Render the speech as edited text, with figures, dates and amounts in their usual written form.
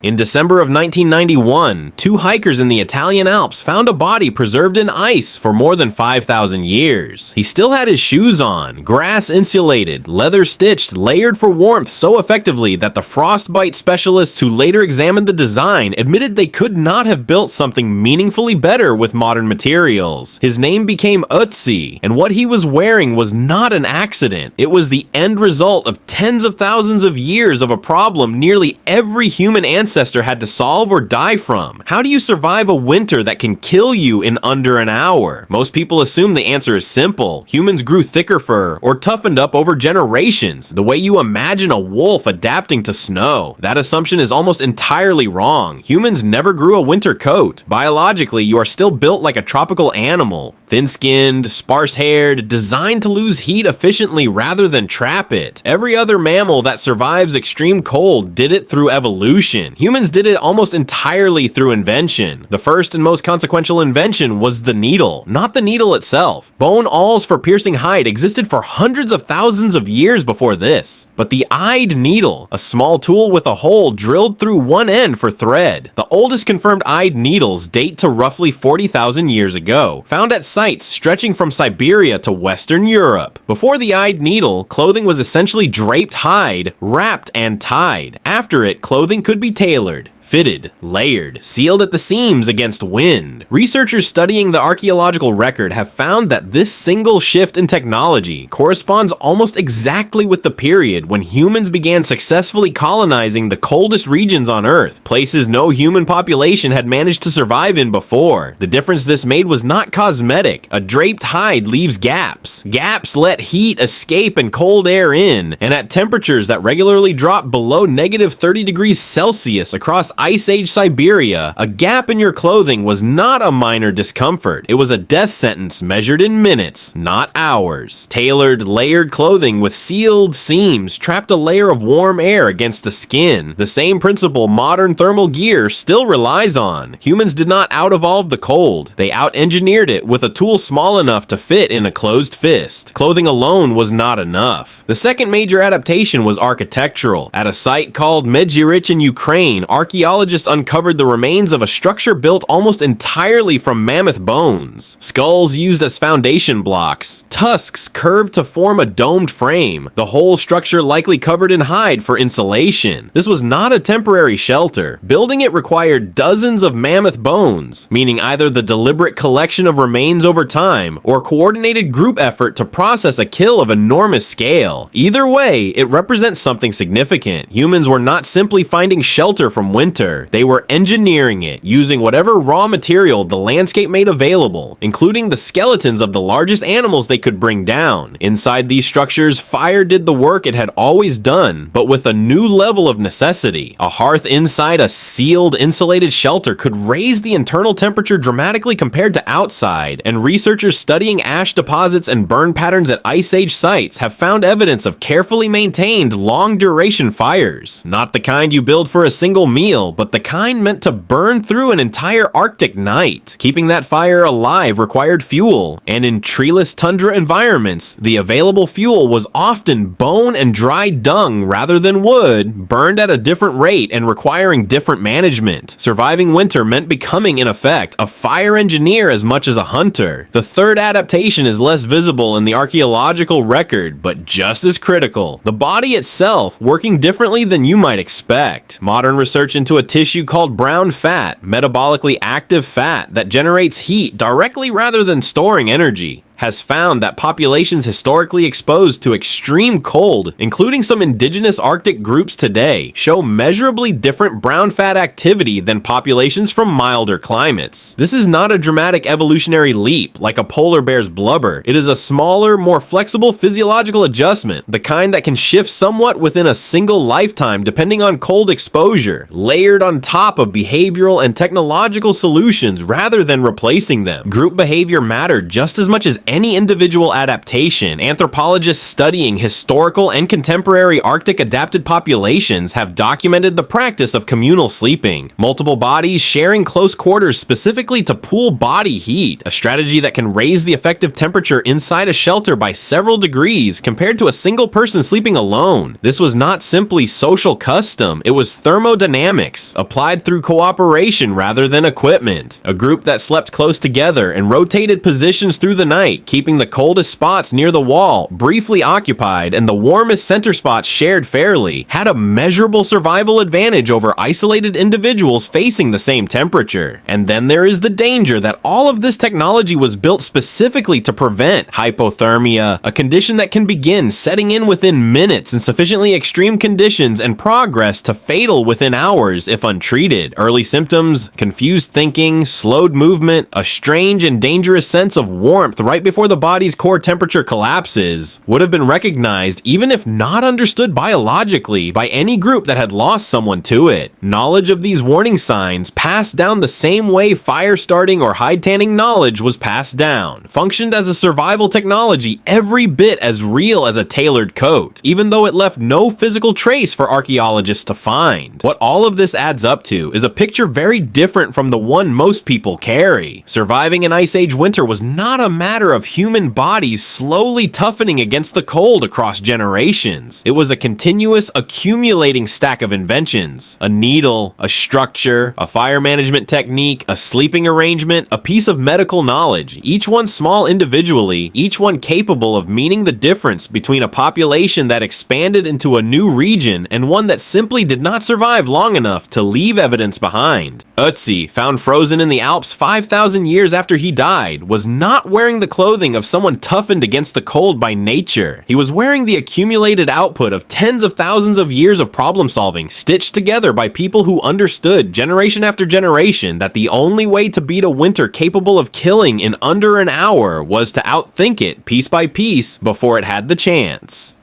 In December of 1991, two hikers in the Italian Alps found a body preserved in ice for more than 5,000 years. He still had his shoes on, grass insulated, leather stitched, layered for warmth so effectively that the frostbite specialists who later examined the design admitted they could not have built something meaningfully better with modern materials. His name became Ötzi, and what he was wearing was not an accident. It was the end result of tens of thousands of years of a problem nearly every human ancestor had to solve or die from. How do you survive a winter that can kill you in under an hour? Most people assume the answer is simple. Humans grew thicker fur or toughened up over generations, the way you imagine a wolf adapting to snow. That assumption is almost entirely wrong. Humans never grew a winter coat. Biologically, you are still built like a tropical animal. Thin-skinned, sparse-haired, designed to lose heat efficiently rather than trap it. Every other mammal that survives extreme cold did it through evolution. Humans did it almost entirely through invention. The first and most consequential invention was the needle, not the needle itself. Bone awls for piercing hide existed for hundreds of thousands of years before this. But the eyed needle, a small tool with a hole drilled through one end for thread. The oldest confirmed eyed needles date to roughly 40,000 years ago, found at sites stretching from Siberia to Western Europe. Before the eyed needle, clothing was essentially draped hide, wrapped and tied. After it, clothing could be tailored, fitted, layered, sealed at the seams against wind. Researchers studying the archaeological record have found that this single shift in technology corresponds almost exactly with the period when humans began successfully colonizing the coldest regions on Earth, places no human population had managed to survive in before. The difference this made was not cosmetic. A draped hide leaves gaps. Gaps let heat escape and cold air in, and at temperatures that regularly drop below negative 30 degrees Celsius across Ice Age Siberia, a gap in your clothing was not a minor discomfort. It was a death sentence measured in minutes, not hours. Tailored, layered clothing with sealed seams trapped a layer of warm air against the skin. The same principle modern thermal gear still relies on. Humans did not out-evolve the cold. They out-engineered it with a tool small enough to fit in a closed fist. Clothing alone was not enough. The second major adaptation was architectural. At a site called Medjugorje in Ukraine, archaeologists uncovered the remains of a structure built almost entirely from mammoth bones. Skulls used as foundation blocks, tusks curved to form a domed frame, the whole structure likely covered in hide for insulation. This was not a temporary shelter. Building it required dozens of mammoth bones, meaning either the deliberate collection of remains over time or coordinated group effort to process a kill of enormous scale. Either way, it represents something significant. Humans were not simply finding shelter from winter. They were engineering it, using whatever raw material the landscape made available, including the skeletons of the largest animals they could bring down. Inside these structures, fire did the work it had always done, but with a new level of necessity. A hearth inside a sealed, insulated shelter could raise the internal temperature dramatically compared to outside, and researchers studying ash deposits and burn patterns at Ice Age sites have found evidence of carefully maintained, long-duration fires. Not the kind you build for a single meal, but the kind meant to burn through an entire Arctic night. Keeping that fire alive required fuel, and in treeless tundra environments, the available fuel was often bone and dry dung rather than wood, burned at a different rate and requiring different management. Surviving winter meant becoming, in effect, a fire engineer as much as a hunter. The third adaptation is less visible in the archaeological record, but just as critical. The body itself working differently than you might expect. Modern research into a tissue called brown fat, metabolically active fat that generates heat directly rather than storing energy, has found that populations historically exposed to extreme cold, including some indigenous Arctic groups today, show measurably different brown fat activity than populations from milder climates. This is not a dramatic evolutionary leap like a polar bear's blubber. It is a smaller, more flexible physiological adjustment, the kind that can shift somewhat within a single lifetime depending on cold exposure, layered on top of behavioral and technological solutions rather than replacing them. Group behavior mattered just as much as any individual adaptation, anthropologists studying historical and contemporary Arctic adapted populations have documented the practice of communal sleeping, multiple bodies sharing close quarters specifically to pool body heat, a strategy that can raise the effective temperature inside a shelter by several degrees compared to a single person sleeping alone. This was not simply social custom, it was thermodynamics, applied through cooperation rather than equipment. A group that slept close together and rotated positions through the night, keeping the coldest spots near the wall briefly occupied and the warmest center spots shared fairly, had a measurable survival advantage over isolated individuals facing the same temperature. And then there is the danger that all of this technology was built specifically to prevent hypothermia, a condition that can begin setting in within minutes in sufficiently extreme conditions and progress to fatal within hours if untreated. Early symptoms: confused thinking, slowed movement, a strange and dangerous sense of warmth right before the body's core temperature collapses, would have been recognized even if not understood biologically by any group that had lost someone to it. Knowledge of these warning signs, passed down the same way fire starting or hide tanning knowledge was passed down, functioned as a survival technology every bit as real as a tailored coat, even though it left no physical trace for archaeologists to find. What all of this adds up to is a picture very different from the one most people carry. Surviving an Ice Age winter was not a matter of human bodies slowly toughening against the cold across generations. It was a continuous accumulating stack of inventions. A needle, a structure, a fire management technique, a sleeping arrangement, a piece of medical knowledge, each one small individually, each one capable of meaning the difference between a population that expanded into a new region and one that simply did not survive long enough to leave evidence behind. Ötzi, found frozen in the Alps 5,000 years after he died, was not wearing the clothing of someone toughened against the cold by nature. He was wearing the accumulated output of tens of thousands of years of problem solving, stitched together by people who understood generation after generation that the only way to beat a winter capable of killing in under an hour was to outthink it piece by piece before it had the chance.